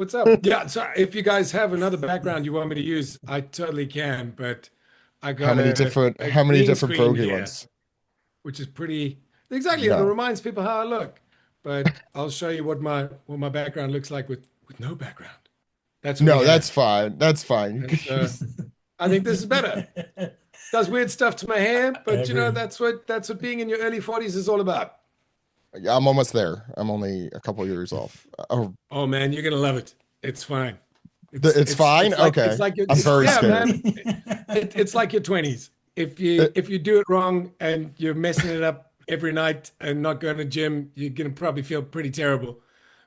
What's up? Yeah, so if you guys have another background you want me to use, I totally can, but I got a How many green different screen Brogy here, ones? which is pretty exactly, it No. reminds people how I look. But I'll show you what my background looks like with no background. That's what we No, that's have. fine. That's fine. And so I think this is better. Does weird stuff to my hair, I but agree. that's what being in your early 40s is all about. I'm almost there. I'm only a couple years off. Oh, Oh man, you're gonna love it. It's fine. It's it's it's fine. it's like Okay. it's like I'm very yeah, scared. man. It's like your 20s. Uh, If you do it wrong and you're messing it up every night and not going to gym, you're gonna probably feel pretty terrible.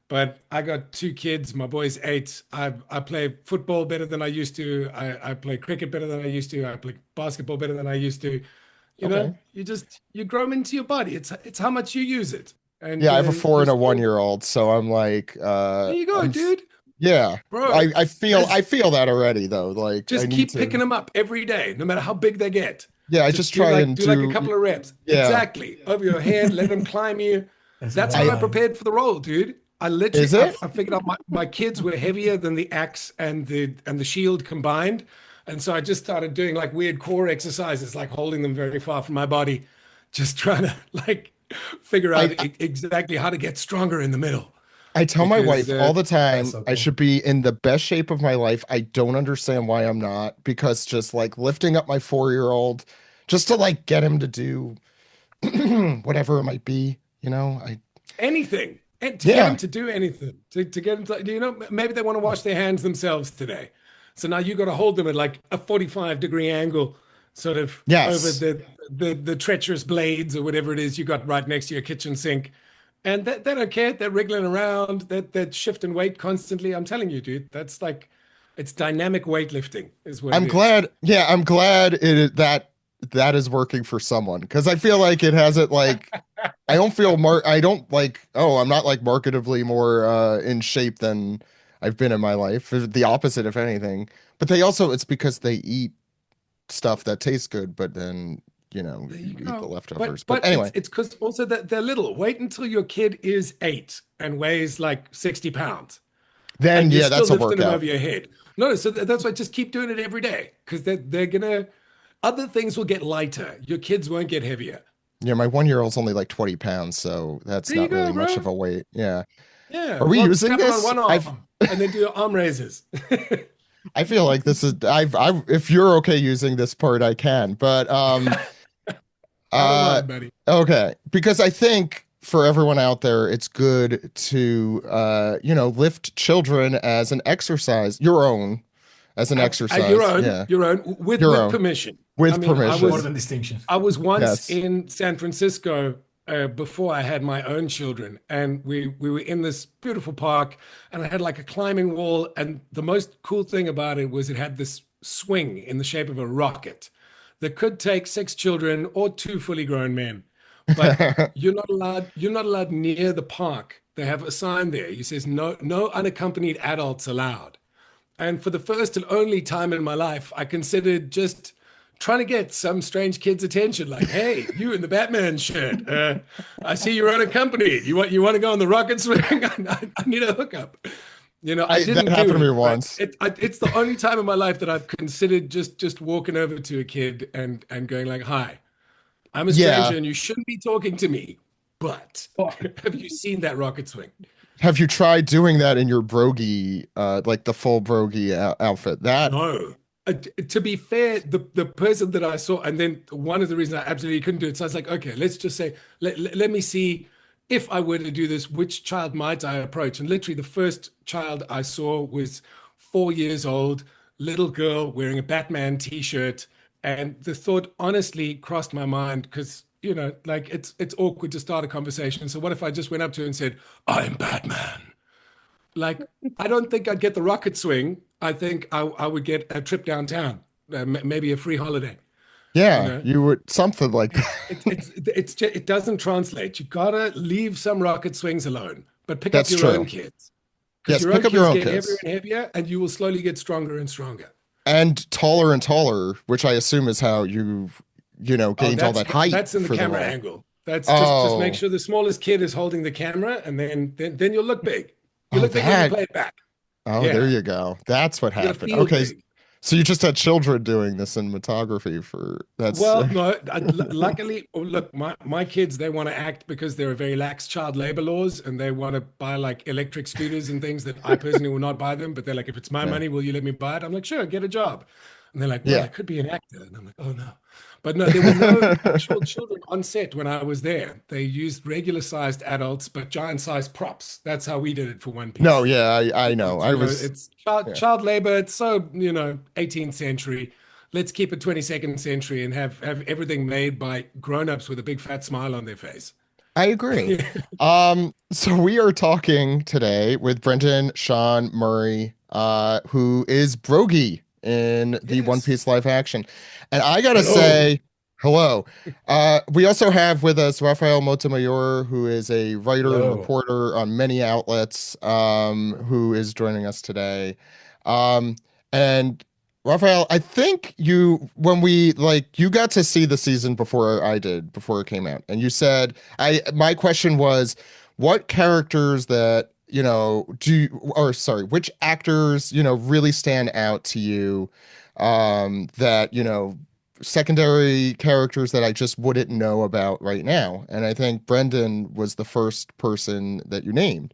But I got two kids. My boy's 8. I play football better than I used to. I play cricket better than I used to. I play basketball better than I used to. Okay. You grow 'em into your body. It's how much you use it. And Yeah, I have a 4 and you're a still 1-year-old, so I'm like, there you go, dude. yeah. Bro, I that's feel that already though. Like I just need keep picking to. them up every day, no matter how big they get. Yeah, I Just just try and do like a do. couple of reps. Yeah. Exactly. Over your head, let them climb you. That's That's about how I I right. prepared for the role, dude. I literally Is it? I figured out my kids were heavier than the axe and the shield combined. And so I just started doing like weird core exercises, like holding them very far from my body, just trying to like figure out I exactly how to get stronger in the middle. I tell my Because wife all the That's time so I cool. should be in the best shape of my life. I don't understand why I'm not, because just like lifting up my 4-year-old just to like get him to do whatever it might be, I anything, and to get them yeah, to do anything, to get them to, maybe they want to wash their hands themselves today. So now you got to hold them at like a 45-degree angle, sort of over yes. the treacherous blades or whatever it is you got right next to your kitchen sink. And they don't care. They're wriggling around. They're shifting weight constantly. I'm telling you, dude, that's like, it's dynamic weightlifting is what it is. I'm glad that is working for someone, because I feel like it hasn't like I don't like, oh, I'm not like marketably more in shape than I've been in my life. The opposite, if anything. But they also, it's because they eat stuff that tastes good, but then, There you you eat the go. leftovers. But But anyway, it's because also that they're little. Wait until your kid is 8 and weighs like 60 pounds, then and you're yeah, still that's a lifting them workout. over your head. No, so that's why just keep doing it every day because they're gonna other things will get lighter. Your kids won't get heavier. Yeah, my 1-year-old's only like 20 pounds, so that's There you not really go, much of bro. a weight. Yeah. Yeah. Are we Well, using strap it on this? one arm and then do your arm raises. I feel like this is if you're okay using this part, I can. But I don't uh mind, buddy. okay, because I think for everyone out there, it's good to lift children as an exercise, your own as an exercise. Yeah, Your own, your with own permission. I with mean, permission. Important distinction. I was once Yes. in San Francisco before I had my own children, and we were in this beautiful park, and I had like a climbing wall, and the most cool thing about it was it had this swing in the shape of a rocket that could take 6 children or two fully grown men, but you're not allowed near the park. They have a sign there. It says no unaccompanied adults allowed. And for the first and only time in my life, I considered just trying to get some strange kid's attention. Like, hey, you in the Batman shirt. I see you're unaccompanied. You want to go on the rocket swing? I need a hookup. I I That didn't happened do to me it, but once. it's the only time in my life that I've considered just walking over to a kid and going like, "Hi, I'm a Yeah. stranger and you shouldn't be talking to me, but Well, have you seen that rocket swing?" Have you tried doing that in your brogy, like the full brogy outfit? That No. To be fair, the person that I saw, and then one of the reasons I absolutely couldn't do it. So I was like, okay, let's just say, let me see if I were to do this, which child might I approach? And literally, the first child I saw was 4 years old, little girl wearing a Batman t-shirt. And the thought honestly crossed my mind because, like it's awkward to start a conversation. So what if I just went up to her and said, I'm Batman? Like, I don't think I'd get the rocket swing. I think I would get a trip downtown, maybe a free holiday. You yeah, know, you would something like it doesn't translate. You gotta leave some rocket swings alone, but pick up that's your own true. kids because Yes, your pick own up your kids own get heavier kids. and heavier, and you will slowly get stronger and stronger. And taller, which I assume is how you've Oh, gained all that height that's in the for the camera role. angle. That's just make Oh, sure the smallest kid is holding the camera, and then you'll look big. You oh, look big when you that play it back. Oh, there Yeah, you go. That's what you got to happened. feel Okay. big. So you just had children doing the cinematography for that's Well, no, luckily, oh, look, my kids, they want to act because there are very lax child labor laws and they want to buy like electric scooters and things that I personally will not buy them. But they're like, if it's my yeah. money, will you let me buy it? I'm like, sure, get a job. And they're like, well, Yeah. I could be an actor. And I'm like, oh no. But no, there were no actual children on set when I was there. They used regular sized adults, but giant sized props. That's how we did it for One No, Piece. yeah, I know. Because, I you know, was it's yeah. child labor. It's so, 18th century. Let's keep it 22nd century and have everything made by grown-ups with a big fat smile on their face. I agree. So we are talking today with Brendan Sean Murray, who is Brogy in the One Yes. Piece live action. And I gotta Hello. say, hello. We also have with us Rafael Montemayor, who is a writer and Hello. reporter on many outlets, who is joining us today. And Raphael, I think when we like, you got to see the season before I did, before it came out, and you said, my question was, what characters that, or sorry, which actors, really stand out to you, that, secondary characters that I just wouldn't know about right now. And I think Brendan was the first person that you named.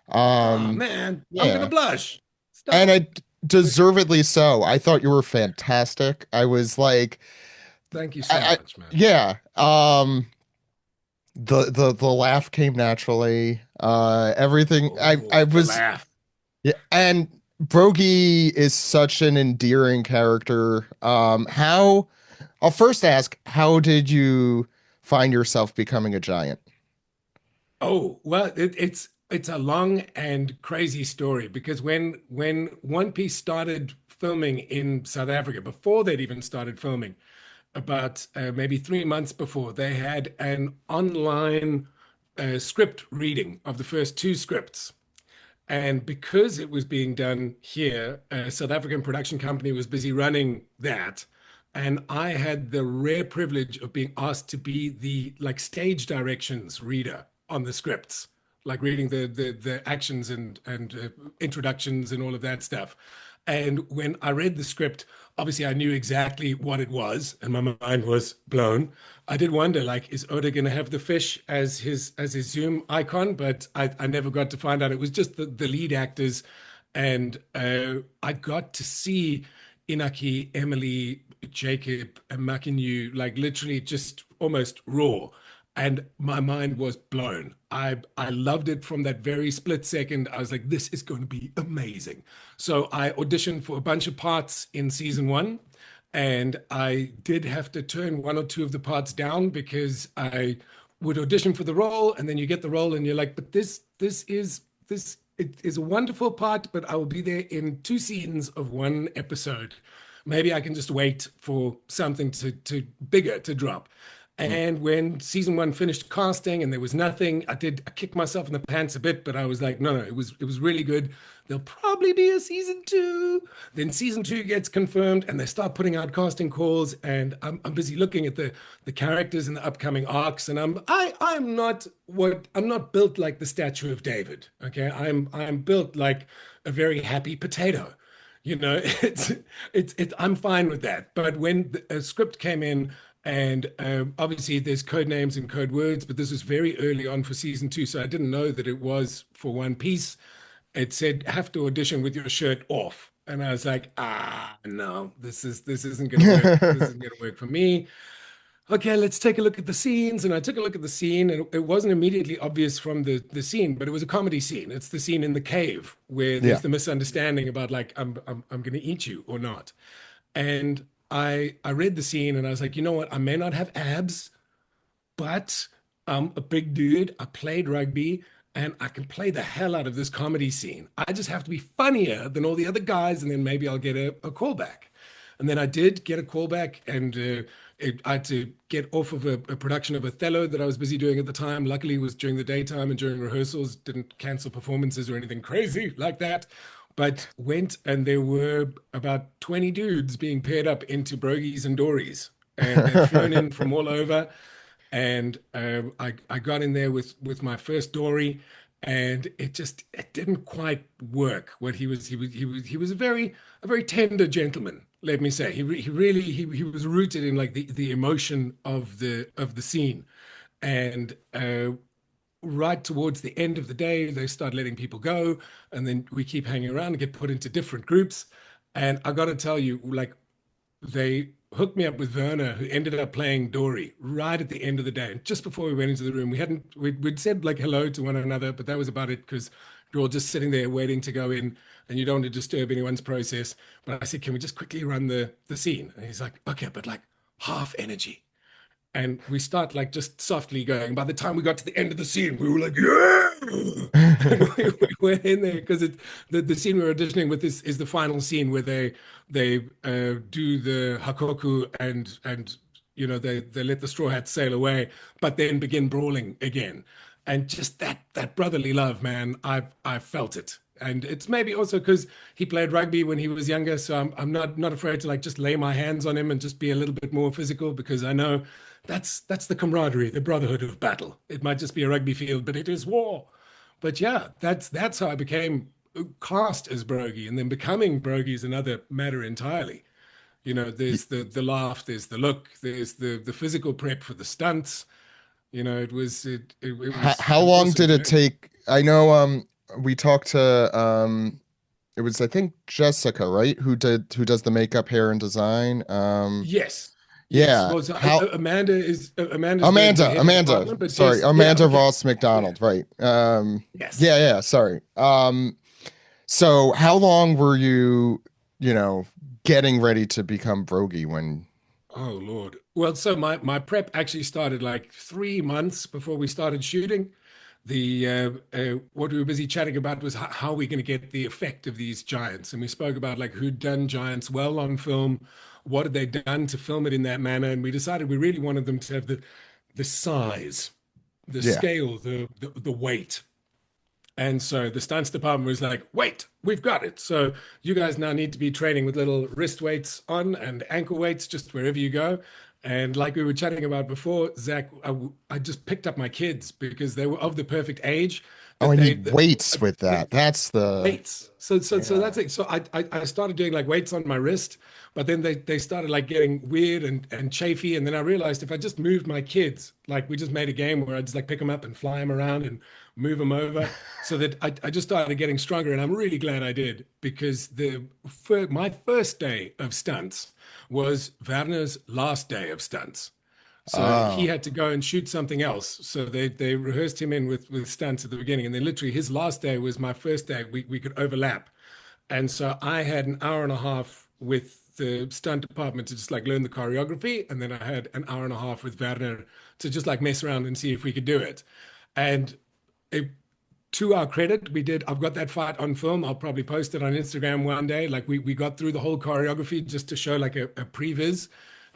Oh Um, man, I'm gonna yeah. blush. And Stop. I deservedly so. I thought you were fantastic. I was like, Thank you so much, man. yeah. The laugh came naturally. Everything. I Oh, the was, laugh. yeah. And Brogy is such an endearing character. How? I'll first ask, how did you find yourself becoming a giant? Oh, well, it's a long and crazy story because when One Piece started filming in South Africa, before they'd even started filming, about maybe 3 months before, they had an online script reading of the first two scripts. And because it was being done here, a South African production company was busy running that. And I had the rare privilege of being asked to be the like stage directions reader on the scripts, like reading the actions and introductions and all of that stuff. And when I read the script, obviously I knew exactly what it was, and my mind was blown. I did wonder, like, is Oda going to have the fish as his Zoom icon? But I never got to find out. It was just the lead actors, and I got to see Inaki, Emily, Jacob, and Makinyu, like literally just almost raw. And my mind was blown. I loved it from that very split second. I was like, this is going to be amazing. So I auditioned for a bunch of parts in season one, and I did have to turn one or two of the parts down because I would audition for the role, and then you get the role, and you're like, but this it is a wonderful part, but I will be there in two scenes of one episode. Maybe I can just wait for something to bigger to drop. Mm. And when season one finished casting and there was nothing, I kicked myself in the pants a bit, but I was like, no, it was really good. There'll probably be a season two. Then season two gets confirmed and they start putting out casting calls. And I'm busy looking at the characters in the upcoming arcs. And I'm not built like the statue of David. Okay. I'm built like a very happy potato. You know, I'm fine with that. But when a script came in, and obviously there's code names and code words, but this was very early on for season two, so I didn't know that it was for One Piece. It said have to audition with your shirt off, and I was like, no, this isn't gonna work. This isn't gonna work for me. Okay, let's take a look at the scenes. And I took a look at the scene, and it wasn't immediately obvious from the scene, but it was a comedy scene. It's the scene in the cave where Yeah. there's the misunderstanding about like I'm gonna eat you or not. And I read the scene and I was like, you know what? I may not have abs, but I'm a big dude. I played rugby and I can play the hell out of this comedy scene. I just have to be funnier than all the other guys, and then maybe I'll get a callback. And then I did get a callback, and I had to get off of a production of Othello that I was busy doing at the time. Luckily, it was during the daytime and during rehearsals, didn't cancel performances or anything crazy like that. But went, and there were about 20 dudes being paired up into brogies and dories, and they'd flown in from all over. And I got in there with my first dory, and it didn't quite work. What he was a very tender gentleman. Let me say he really he was rooted in like the emotion of the scene, and right towards the end of the day, they start letting people go, and then we keep hanging around and get put into different groups. And I got to tell you, like they hooked me up with Werner, who ended up playing Dory right at the end of the day. And just before we went into the room, we'd said like hello to one another, but that was about it because you're all just sitting there waiting to go in, and you don't want to disturb anyone's process. But I said, can we just quickly run the scene? And he's like, okay, but like half energy. And we start like just softly going. By the time we got to the end of the scene, we were like, yeah! And we went in there because the scene we were auditioning with is the final scene where they do the hakoku and they let the straw hat sail away, but then begin brawling again. And just that brotherly love, man, I felt it. And it's maybe also because he played rugby when he was younger, so I'm not afraid to like just lay my hands on him and just be a little bit more physical because I know that's the camaraderie, the brotherhood of battle. It might just be a rugby field, but it is war. But yeah, that's how I became cast as Brogy, and then becoming Brogy is another matter entirely. Y- There's the laugh, there's the look, there's the physical prep for the stunts. It was how an long awesome did it journey. take? I know we talked to it was I think Jessica, right? Who does the makeup, hair, and design. Yes, yes. Yeah. Well, so How Amanda's the Amanda, head of Amanda, department, but sorry, Jess, yeah, Amanda okay, Ross yeah, McDonald, right. yes. Yeah, yeah, sorry. So how long were you, you know, getting ready to become Brogy when Oh Lord. Well, so my prep actually started like 3 months before we started shooting. The What we were busy chatting about was how we're going to get the effect of these giants, and we spoke about like who'd done giants well on film, what had they done to film it in that manner, and we decided we really wanted them to have the size, the yeah. scale, the weight. And so the stunts department was like, wait, we've got it. So you guys now need to be training with little wrist weights on and ankle weights just wherever you go. And like we were chatting about before, Zach, I just picked up my kids because they were of the perfect age Oh, that I need weights with they that. That's the weights. So yeah. that's it. So I started doing like weights on my wrist, but then they started like getting weird and chafy. And then I realized if I just moved my kids, like we just made a game where I just like pick them up and fly them around and move them over, so that I just started getting stronger. And I'm really glad I did because my first day of stunts was Werner's last day of stunts. So he Oh, had to go and shoot something else. So they rehearsed him in with stunts at the beginning, and then literally his last day was my first day. We could overlap, and so I had an hour and a half with the stunt department to just like learn the choreography, and then I had an hour and a half with Werner to just like mess around and see if we could do it. And it, to our credit, we did. I've got that fight on film. I'll probably post it on Instagram one day. Like we got through the whole choreography just to show like a previs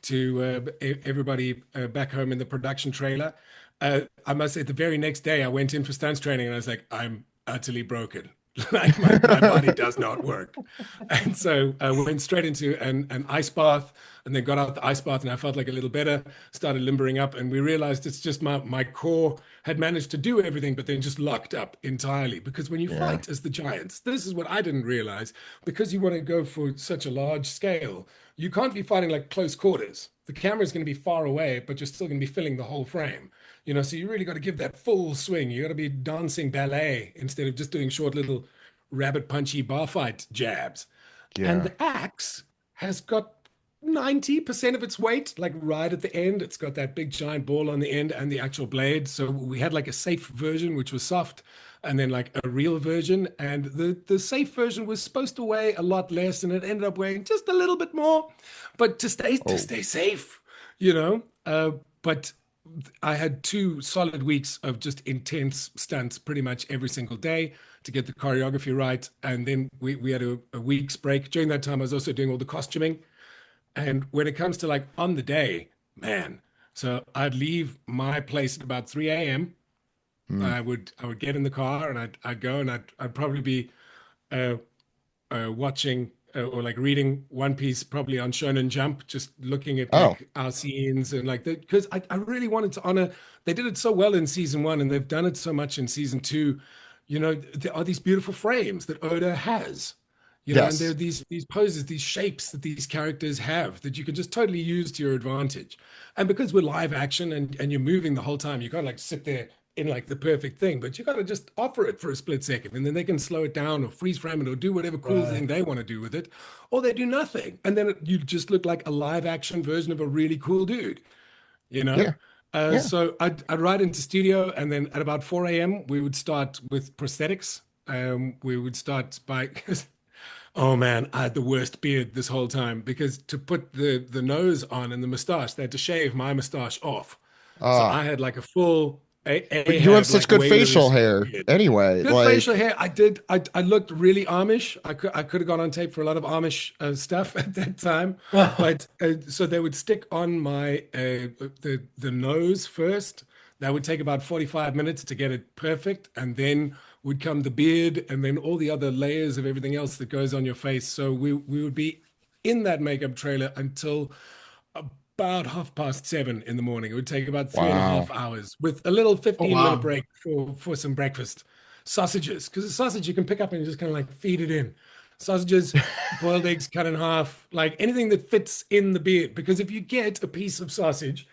to everybody back home in the production trailer. I must say, the very next day, I went in for stunts training, and I was like, I'm utterly broken. Like my body does not work. And so I went straight into an ice bath and then got out the ice bath and I felt like a little better, started limbering up, and we realized it's just my core had managed to do everything, but then just locked up entirely. Because when you yeah. fight as the giants, this is what I didn't realize, because you want to go for such a large scale, you can't be fighting like close quarters. The camera is going to be far away, but you're still going to be filling the whole frame. So you really got to give that full swing. You got to be dancing ballet instead of just doing short little rabbit punchy bar fight jabs. And Yeah. the axe has got 90% of its weight, like right at the end. It's got that big giant ball on the end and the actual blade. So we had like a safe version, which was soft, and then like a real version. And the safe version was supposed to weigh a lot less, and it ended up weighing just a little bit more, but to Oh, stay safe, you know. But I had 2 solid weeks of just intense stunts pretty much every single day to get the choreography right. And then we had a week's break. During that time, I was also doing all the costuming. And when it comes to like on the day, man, so I'd leave my place at about 3 a.m. hmm. I would get in the car and I'd go and I'd probably be uh, watching or like reading One Piece probably on Shonen Jump, just looking at Oh, like our scenes and like that because I really wanted to honor. They did it so well in season 1 and they've done it so much in season 2 there are these beautiful frames that Oda has, and there are Yes. these poses, these shapes that these characters have that you can just totally use to your advantage. And because we're live action and you're moving the whole time, you can't like sit there in like the perfect thing, but you got to just offer it for a split second and then they can slow it down or freeze frame it or do whatever cool thing Right. they want to do with it, or they do nothing. And then you just look like a live action version of a really cool dude you know? Yeah. Yeah. So I'd ride into studio, and then at about 4 a.m., we would start with prosthetics. We would start by, oh man, I had the worst beard this whole time because to put the nose on and the mustache, they had to shave my mustache off. So Ah, I had like a full but you have Ahab, such like good facial Whalers hair beard. anyway. Good Like, facial hair. I did. I looked really Amish. I could have gone on tape for a lot of Amish stuff at that time, but so they would stick on my the nose first. That would take about 45 minutes to get it perfect, and then would come the beard, and then all the other layers of everything else that goes on your face. So we would be in that makeup trailer until about 7:30 in the morning. It would take about three and a wow. half hours with a little Oh 15-minute wow. break for some breakfast. Sausages, because the sausage you can pick up and you just kind of like feed it in. Sausages, boiled eggs cut in half, like anything that fits in the beard. Because if you get a piece of sausage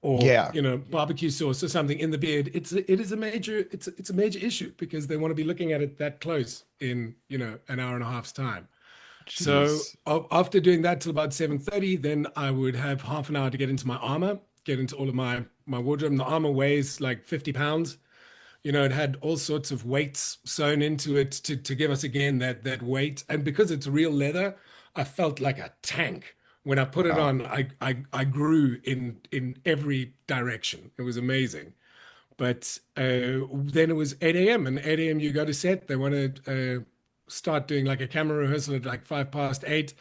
or Yeah. barbecue sauce or something in the beard, it's a major issue because they want to be looking at it that close in an hour and a half's time. So Jeez. after doing that till about 7:30, then I would have half an hour to get into my armor, get into all of my wardrobe. And the armor weighs like 50 pounds. It had all sorts of weights sewn into it to give us again that weight. And because it's real leather, I felt like a tank. When I put it Wow. on, I grew in every direction. It was amazing. But then it was 8 a.m. and 8 a.m. you go to set. They want to start doing like a camera rehearsal at like 5 past 8.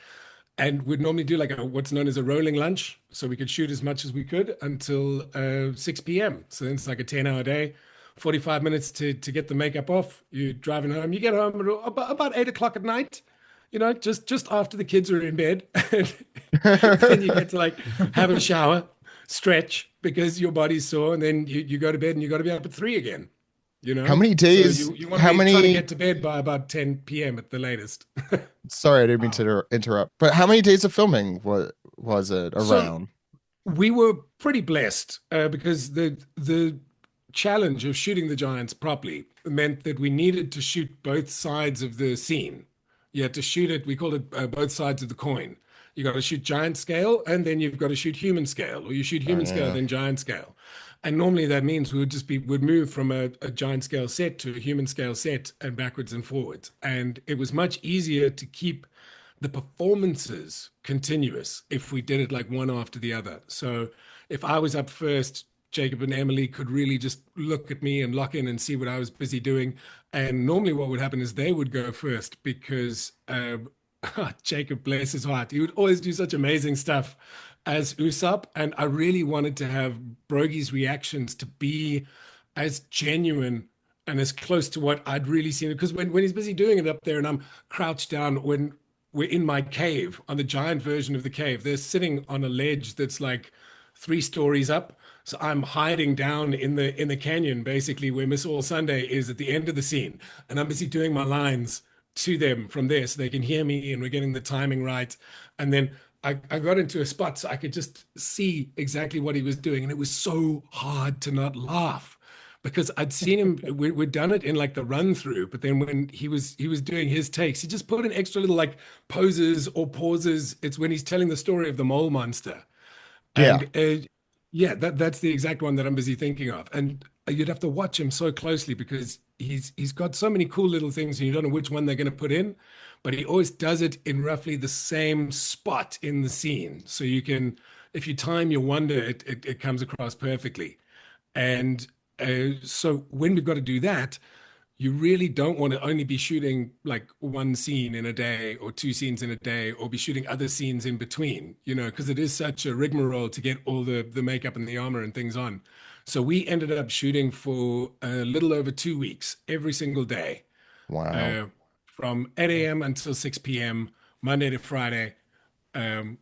And we'd normally do like what's known as a rolling lunch. So we could shoot as much as we could until 6 p.m. So then it's like a 10-hour day, 45 minutes to get the makeup off. You're driving home. You get home at about 8 o'clock at night, just after the kids are in bed. Then you get to like have a shower, stretch because your body's sore, and then you go to bed and you got to be up at 3 again. How many So days? you want to How be trying to many? get to bed by about 10 p.m. at the latest. Sorry, I didn't mean to Wow. interrupt. But how many days of filming was it So around? we were pretty blessed because the challenge of shooting the giants properly meant that we needed to shoot both sides of the scene. You had to shoot it. We called it both sides of the coin. You got to shoot giant scale, and then you've got to shoot human scale, or you shoot human scale Yeah. then giant scale. And normally that means would move from a giant scale set to a human scale set and backwards and forwards. And it was much easier to keep the performances continuous if we did it like one after the other. So if I was up first, Jacob and Emily could really just look at me and lock in and see what I was busy doing. And normally, what would happen is they would go first because Jacob, bless his heart, he would always do such amazing stuff as Usopp. And I really wanted to have Brogy's reactions to be as genuine and as close to what I'd really seen. Because when he's busy doing it up there and I'm crouched down, when we're in my cave on the giant version of the cave, they're sitting on a ledge that's like 3 stories up. So I'm hiding down in the canyon, basically where Miss All Sunday is at the end of the scene, and I'm busy doing my lines to them from there, so they can hear me, and we're getting the timing right. And then I got into a spot so I could just see exactly what he was doing, and it was so hard to not laugh because I'd seen him. We'd done it in like the run through, but then when he was doing his takes, he just put in extra little like poses or pauses. It's when he's telling the story of the mole monster Yeah. and yeah, that's the exact one that I'm busy thinking of. And you'd have to watch him so closely because he's got so many cool little things and you don't know which one they're going to put in, but he always does it in roughly the same spot in the scene. So you can, if you time your wonder, it comes across perfectly. And so when we've got to do that, you really don't want to only be shooting like one scene in a day or 2 scenes in a day or be shooting other scenes in between, because it is such a rigmarole to get all the makeup and the armor and things on. So we ended up shooting for a little over 2 weeks, every single day, Wow. uh, from 8 a.m. until 6 p.m., Monday to Friday, um,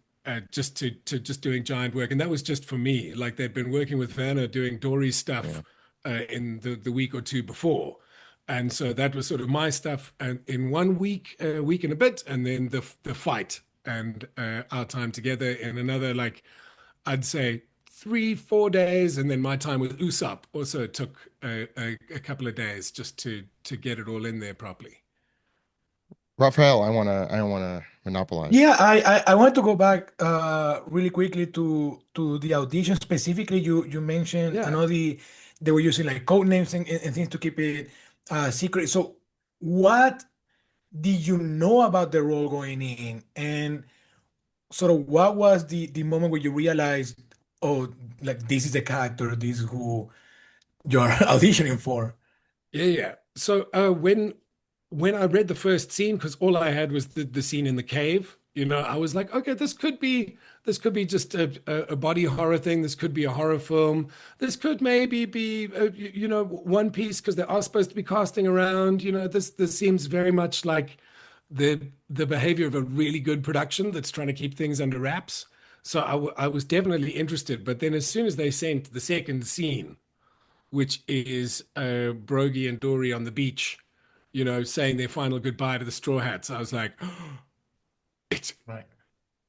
just just doing giant work. And that was just for me. Like they'd been working with Werner doing Dory's Yeah. stuff in the week or two before. And so that was sort of my stuff. And in 1 week, a week and a bit, and then the fight and our time together in another, like I'd say 3, 4 days, and then my time with Usopp also took a couple of days just to get it all in there properly. Raphael, I don't wanna monopolize. Yeah, I want to go back really quickly to the audition specifically. You mentioned, I Yeah. know they were using like code names and things to keep it secret. So what did you know about the role going in? And sort of what was the moment where you realized, oh, like this is the character, this is who you're auditioning for? Yeah, yeah. So when I read the first scene, because all I had was the scene in the cave, I was like, okay, this could be just a body horror thing. This could be a horror film. This could maybe be One Piece because they are supposed to be casting around. This seems very much like the behavior of a really good production that's trying to keep things under wraps. So I was definitely interested. But then as soon as they sent the second scene, which is Brogy and Dory on the beach, saying their final goodbye to the Straw Hats. I was like, it's Right.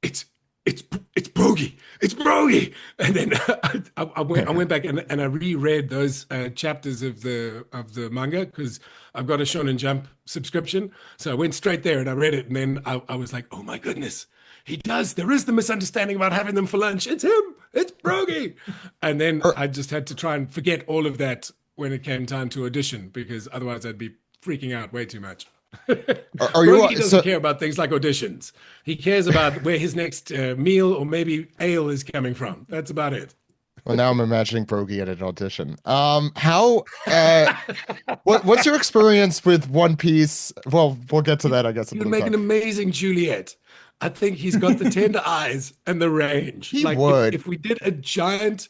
it's it's Brogy, it's Brogy. And then I went back and I reread those chapters of the manga because I've got a Shonen Jump subscription. So I went straight there and I read it, and then I was like, oh my goodness, he does. There is the misunderstanding about having them for lunch. It's him. It's Brogy. And then Are, I just had to try and forget all of that when it came time to audition because otherwise I'd be freaking out way too much. are you Brogy doesn't so? care about things like auditions. He cares about where his next meal or maybe ale is coming from. That's about it. Well, now I'm imagining Brogy at an audition. How what's your experience with One Piece? Well, we'll get to He, that, I guess, he would another make time. an amazing Juliet. I think he's got the tender eyes and the range. He Like if would. if we did a giant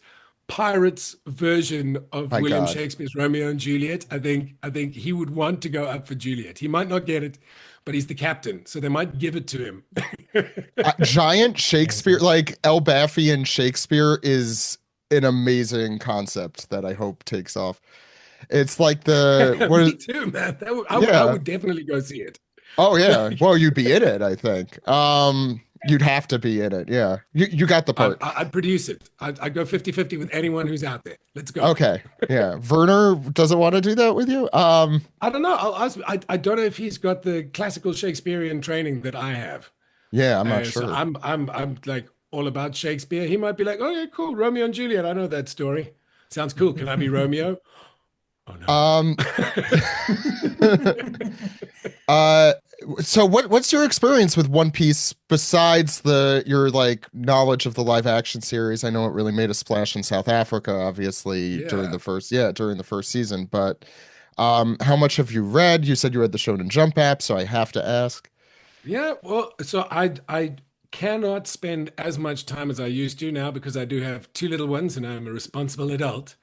pirates version of My William God. Shakespeare's Romeo and Juliet, I think he would want to go up for Juliet. He might not get it, but he's the captain, so they might give it to him. Giant Shakespeare, Amazing. like Elbaphian Shakespeare, is an amazing concept that I hope takes off. It's like the what is Me too, man. I yeah. would definitely go see it. Oh yeah. Like, Well, you'd be in it, I think. You'd have to be in it. Yeah. You got the part. I'd produce it. I'd go 50-50 with anyone who's out there. Let's go. Okay. Yeah. Werner doesn't want to do that with you. I don't know. I'll ask. I don't know if he's got the classical Shakespearean training that I have. Yeah, I'm not So sure. I'm like all about Shakespeare. He might be like, oh yeah, cool, Romeo and Juliet. I know that story. Sounds cool. Can I be Romeo? Oh no. Um uh so what's your experience with One Piece besides the your like knowledge of the live action series? I know it really made a splash in South Africa, obviously, Yeah. during the first season, but how much have you read? You said you read the Shonen Jump app, so I have to ask. Yeah, well, so I cannot spend as much time as I used to now because I do have two little ones and I'm a responsible adult.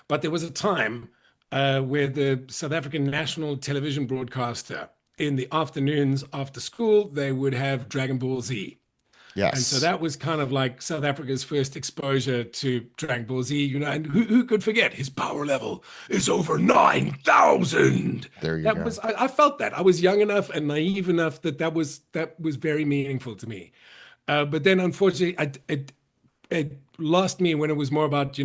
But there was a time where the South African national television broadcaster in the afternoons after school, they would have Dragon Ball Z. And so Yes. that was kind of like South Africa's first exposure to Dragon Ball Z, and who could forget his power level is over 9,000. There you That go. was I felt that. I was young enough and naive enough that was very meaningful to me. But then unfortunately, it lost me when it was more about,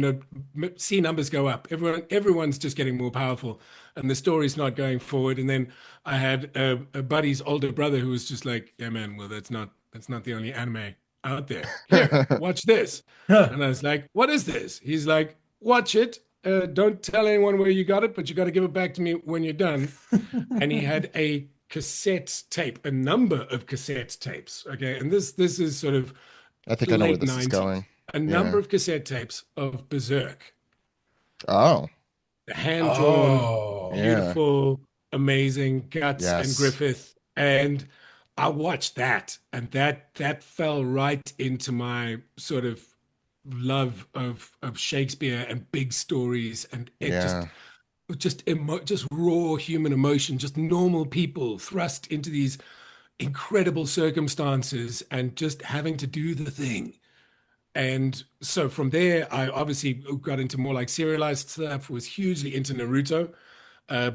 see numbers go up. Everyone's just getting more powerful and the story's not going forward. And then I had a buddy's older brother who was just like, yeah, man, well, that's not the only anime out there. Here, watch this. Huh. And I was like, what is this? He's like, watch it. Don't tell anyone where you got it, but you got to give it back to me when you're done. And he had a cassette tape, a number of cassette tapes. Okay. And this is sort of I think I know where late this is 90s, going. a number Yeah. of cassette tapes of Berserk, Oh, the hand-drawn, Oh, yeah. beautiful, amazing Guts and Yes. Griffith. And I watched that, and that fell right into my sort of love of Shakespeare and big stories, and it Yeah. just raw human emotion, just normal people thrust into these incredible circumstances and just having to do the thing. And so from there, I obviously got into more like serialized stuff, was hugely into Naruto.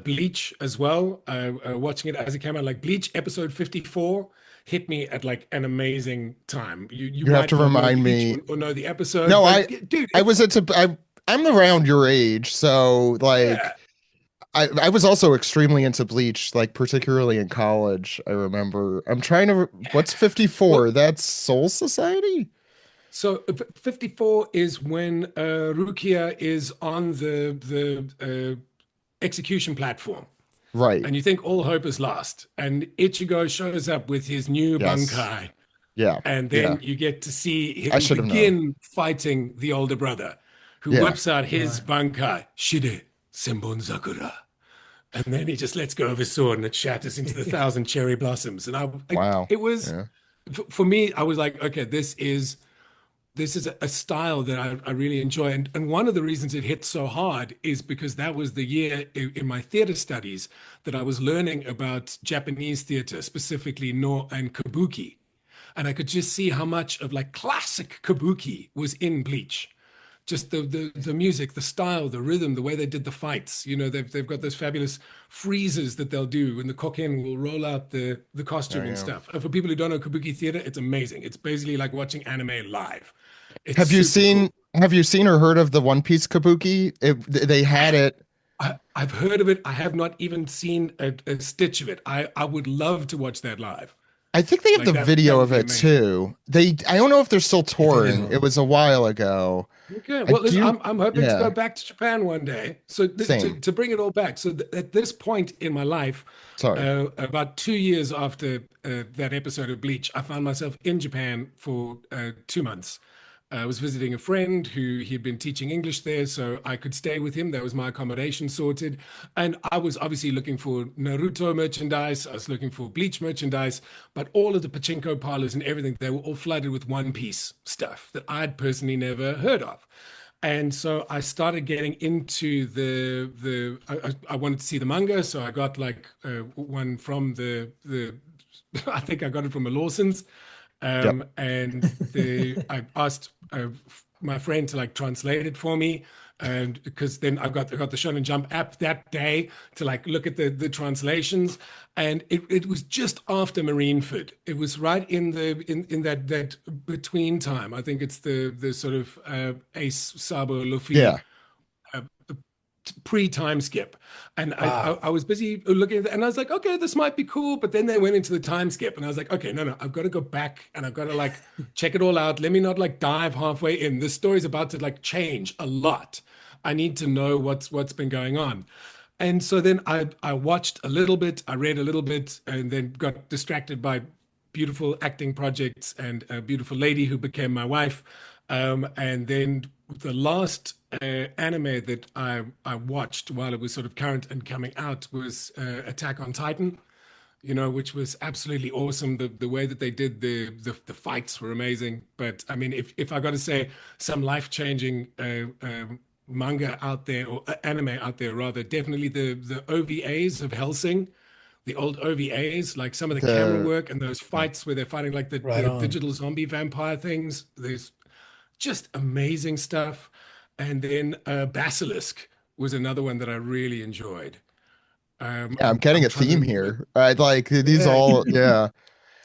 Bleach as well. Watching it as it came out, like Bleach episode 54 hit me at like an amazing time. You You have might to not know remind Bleach me. or know the episode, No, but dude, I it's was into I'm around your age, so yeah. like I was also extremely into Bleach, like particularly in college. I remember. I'm trying to. What's Well, 54? That's Soul Society? so 54 is when Rukia is on the execution platform. Right. And you think all hope is lost. And Ichigo shows up with his new Yes. Bankai. Yeah. And Yeah. then you get to see I him should have known. begin fighting the older brother, who Yeah. whips out his Right. Bankai, Shide Senbon Sakura. And then he just lets go of his sword and it shatters into the thousand cherry blossoms. And Wow. it was, Yeah. for me, I was like, okay, this is a style that I really enjoy. And one of the reasons it hit so hard is because that was the year in my theater studies that I was learning about Japanese theater, specifically No and Kabuki. And I could just see how much of like classic Kabuki was in Bleach. Just the music, the style, the rhythm, the way they did the fights. You know, they've got those fabulous freezes that they'll do, and the koken will roll out the Oh, costume and yeah. stuff. And for people who don't know Kabuki theater, it's amazing. It's basically like watching anime live. It's Have you super seen cool. have you seen or heard of the One Piece Kabuki? They had it. I've heard of it. I have not even seen a stitch of it. I would love to watch that live. I think they have Like the that video would of be it amazing. too. I don't know if they're still touring. It Video. was a while ago. Okay, I well, listen, do. I'm hoping to go Yeah. back to Japan one day. So Same. to bring it all back, so at this point in my life, Sorry. about 2 years after that episode of Bleach, I found myself in Japan for 2 months. I was visiting a friend who he had been teaching English there, so I could stay with him. That was my accommodation sorted. And I was obviously looking for Naruto merchandise. I was looking for Bleach merchandise, but all of the pachinko parlors and everything, they were all flooded with One Piece stuff that I'd personally never heard of. And so I started getting into I wanted to see the manga, so I got like one from the I think I got it from a Lawson's, Yep. and the I asked my friend to like translate it for me, and because then I got the Shonen Jump app that day to like look at the translations, and it was just after Marineford. It was right in in that between time. I think it's the sort of Ace Sabo Luffy Yeah. pre-time skip, and Wow. I was busy looking at it, and I was like, okay, this might be cool. But then they went into the time skip, and I was like, okay, no, I've got to go back and I've got to like check it all out. Let me not like dive halfway in. This story's about to like change a lot. I need to know what's been going on. And so then I watched a little bit, I read a little bit, and then got distracted by beautiful acting projects and a beautiful lady who became my wife. And then the last anime that I watched while it was sort of current and coming out was Attack on Titan, you know, which was absolutely awesome. The way that they did the fights were amazing. But I mean, if I got to say some life-changing manga out there or anime out there rather, definitely the OVAs of Hellsing, the old OVAs, like some of the camera The work and those fights where they're fighting like Right the on. digital zombie vampire things. There's just amazing stuff. And then Basilisk was another one that I really enjoyed. Yeah, I'm getting I'm a trying to theme remember. here. I like these Yeah, all, yeah,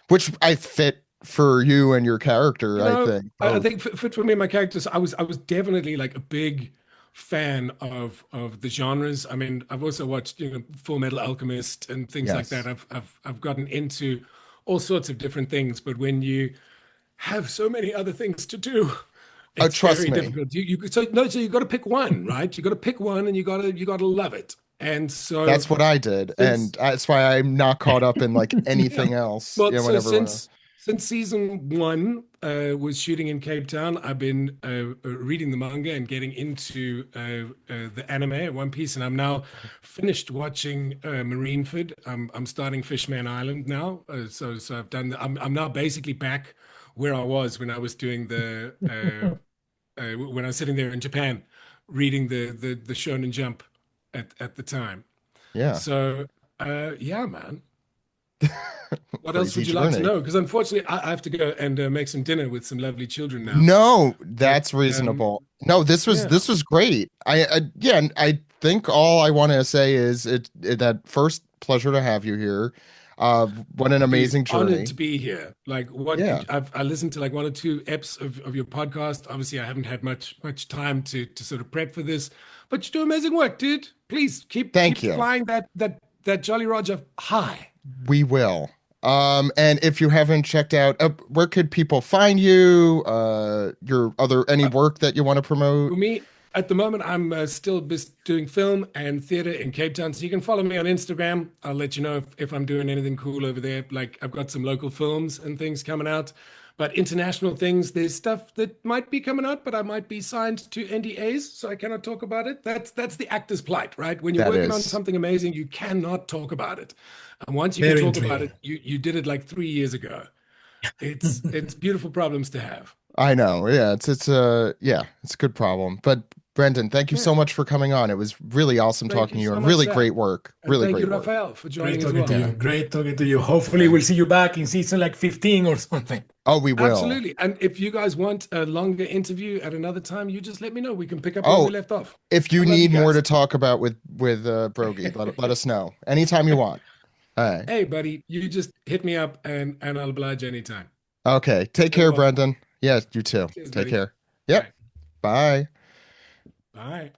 which I fit for you and your character, you I know, think I both. think for me, my characters, I was definitely like a big fan of the genres. I mean, I've also watched, you know, Full Metal Alchemist and things like that. Yes. I've gotten into all sorts of different things, but when you have so many other things to do, Oh, it's trust very me. difficult. So you got to pick one, right? You got to pick one, and you got to love it. And so That's what I did, and since that's why I'm not caught up in like yeah, anything else. well, Yeah, so whenever since season one was shooting in Cape Town, I've been reading the manga and getting into the anime, One Piece, and I'm now finished watching Marineford. I'm starting Fishman Island now, so I've done. I'm now basically back where I was when I was doing when I was sitting there in Japan, reading the Shonen Jump at the time. yeah, So yeah, man. What else crazy would you like to journey. know? Because unfortunately, I have to go and make some dinner with some lovely children now. No, But that's reasonable. No, yeah, this was great. Yeah, and I think all I want to say is that first pleasure to have you here. What an Dude, amazing honored journey. to be here. Like what Yeah. I listened to like one or two eps of your podcast. Obviously, I haven't had much time to sort of prep for this, but you do amazing work, dude. Please Thank keep you. flying that Jolly Roger high. We will. And if you haven't checked out, where could people find you? Your other any work that you want to promote? For me, at the moment, I'm still doing film and theater in Cape Town. So you can follow me on Instagram. I'll let you know if I'm doing anything cool over there. Like I've got some local films and things coming out. But international things, there's stuff that might be coming out, but I might be signed to NDAs, so I cannot talk about it. That's the actor's plight, right? When you're That working on is. something amazing, you cannot talk about it. And once you can Very talk about it, intriguing. you did it like 3 years ago. It's beautiful problems to have. I know. Yeah, it's a good problem. But Brendan, thank you Yeah. so much for coming on. It was really awesome Thank talking you to you so and much, really Zach. great work. And Really thank you, great work. Raphael, for Great joining as talking to well. you. Yeah. Great talking to you. Hopefully, Yeah. we'll see you back in season like 15 or something. Oh, we will. Absolutely. And if you guys want a longer interview at another time, you just let me know. We can pick up where we Oh, left off. if I you love you need more to guys. talk about with Brogy, let us know anytime you want. All right. Hey, buddy, you just hit me up and I'll oblige anytime. Okay. Take Stay care, well. Brendan. Yeah, you too. Cheers, Take buddy. care. All Yep. right. Bye. Bye.